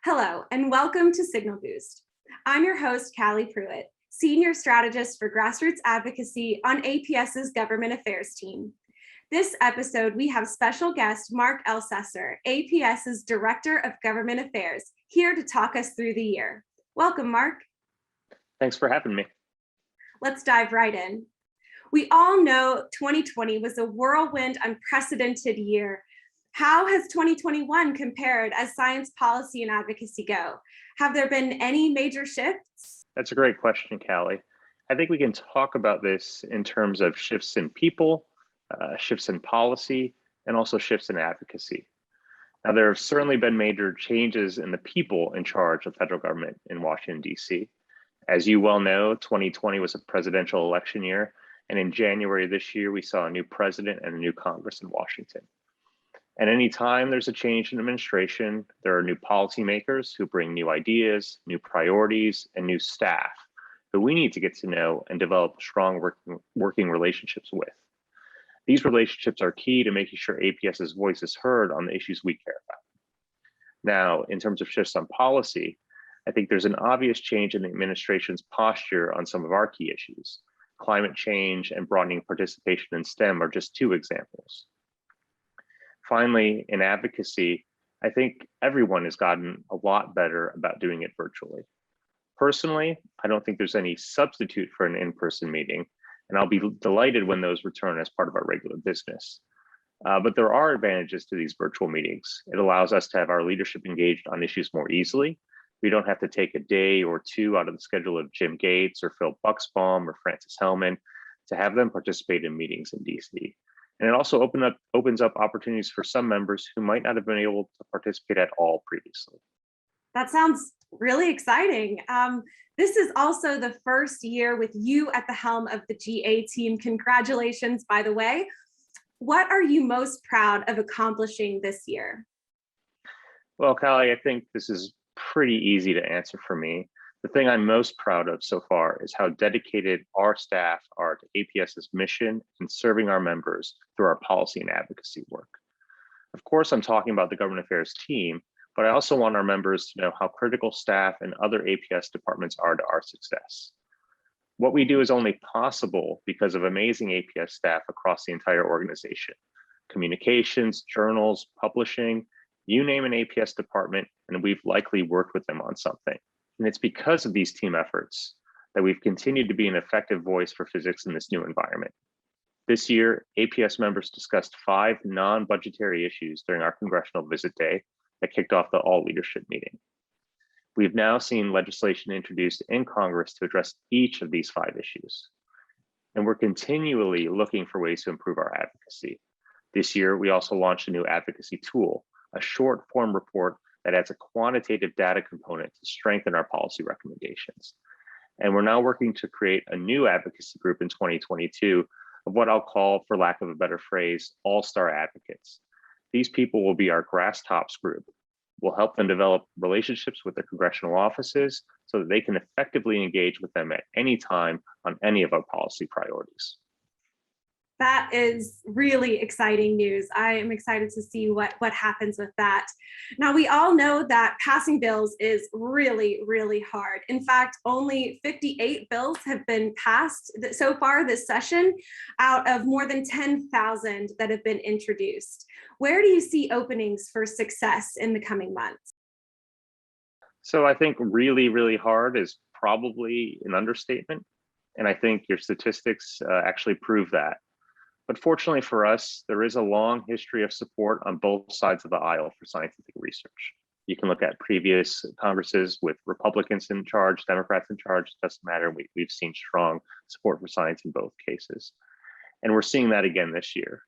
Hello, and welcome to Signal Boost. I'm your host, Callie Pruitt, Senior Strategist for Grassroots Advocacy on APS's Government Affairs team. This episode, we have special guest Mark Elsesser, APS's Director of Government Affairs, here to talk us through the year. Welcome, Mark. Thanks for having me. Let's dive right in. We all know 2020 was a whirlwind, unprecedented year. How has 2021 compared as science policy and advocacy go? Have there been any major shifts? That's a great question, Callie. I think we can talk about this in terms of shifts in people, shifts in policy, and also shifts in advocacy. Now, there have certainly been major changes in the people in charge of federal government in Washington, D.C. As you well know, 2020 was a presidential election year, and in January this year, we saw a new president and a new Congress in Washington. And anytime there's a change in administration, there are new policymakers who bring new ideas, new priorities, and new staff that we need to get to know and develop strong working relationships with. These relationships are key to making sure APS's voice is heard on the issues we care about. Now, in terms of shifts on policy, I think there's an obvious change in the administration's posture on some of our key issues. Climate change and broadening participation in STEM are just two examples. Finally, in advocacy, I think everyone has gotten a lot better about doing it virtually. Personally, I don't think there's any substitute for an in-person meeting, and I'll be delighted when those return as part of our regular business. But there are advantages to these virtual meetings. It allows us to have our leadership engaged on issues more easily. We don't have to take a day or two out of the schedule of Jim Gates or Phil Buxbaum or Francis Hellman to have them participate in meetings in DC. And it also opens up opportunities for some members who might not have been able to participate at all previously. That sounds really exciting. This is also the first year with you at the helm of the GA team. Congratulations, by the way. What are you most proud of accomplishing this year? Well, Callie, I think this is pretty easy to answer for me. The thing I'm most proud of so far is how dedicated our staff are to APS's mission and serving our members through our policy and advocacy work. Of course, I'm talking about the government affairs team, but I also want our members to know how critical staff and other APS departments are to our success. What we do is only possible because of amazing APS staff across the entire organization. Communications, journals, publishing, you name an APS department, and we've likely worked with them on something. And it's because of these team efforts that we've continued to be an effective voice for physics in this new environment. This year, APS members discussed 5 non-budgetary issues during our congressional visit day that kicked off the all leadership meeting. We've now seen legislation introduced in Congress to address each of these 5 issues. And we're continually looking for ways to improve our advocacy. This year, we also launched a new advocacy tool, a short form report that adds a quantitative data component to strengthen our policy recommendations. And we're now working to create a new advocacy group in 2022 of what I'll call, for lack of a better phrase, all-star advocates. These people will be our grass tops group. We'll help them develop relationships with their congressional offices so that they can effectively engage with them at any time on any of our policy priorities. That is really exciting news. I am excited to see what happens with that. Now, we all know that passing bills is really, really hard. In fact, only 58 bills have been passed so far this session out of more than 10,000 that have been introduced. Where do you see openings for success in the coming months? So I think really, really hard is probably an understatement. And I think your statistics actually prove that. But fortunately for us, there is a long history of support on both sides of the aisle for scientific research. You can look at previous Congresses with Republicans in charge, Democrats in charge, it doesn't matter. We've seen strong support for science in both cases. And we're seeing that again this year.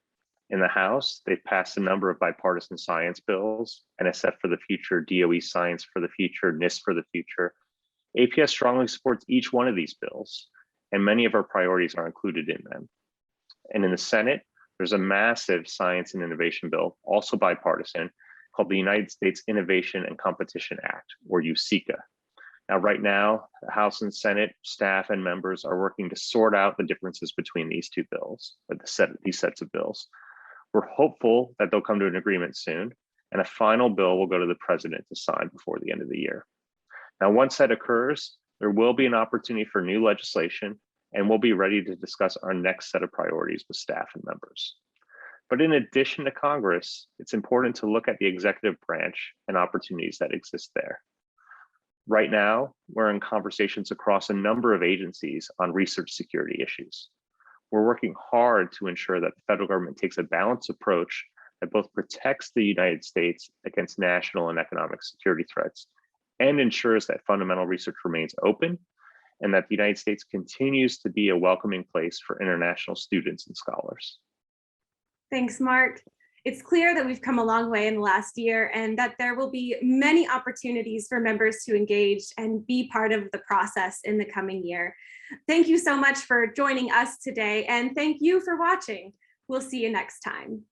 In the House, they've passed a number of bipartisan science bills, NSF for the future, DOE science for the future, NIST for the future. APS strongly supports each one of these bills, and many of our priorities are included in them. And in the Senate, there's a massive science and innovation bill, also bipartisan, called the United States Innovation and Competition Act, or USICA. Now, right now, the House and Senate staff and members are working to sort out the differences between these two bills, or these sets of bills. We're hopeful that they'll come to an agreement soon, and a final bill will go to the president to sign before the end of the year. Now, once that occurs, there will be an opportunity for new legislation, and we'll be ready to discuss our next set of priorities with staff and members. But in addition to Congress, it's important to look at the executive branch and opportunities that exist there. Right now, we're in conversations across a number of agencies on research security issues. We're working hard to ensure that the federal government takes a balanced approach that both protects the United States against national and economic security threats and ensures that fundamental research remains open and that the United States continues to be a welcoming place for international students and scholars. Thanks, Mark. It's clear that we've come a long way in the last year and that there will be many opportunities for members to engage and be part of the process in the coming year. Thank you so much for joining us today, and thank you for watching. We'll see you next time.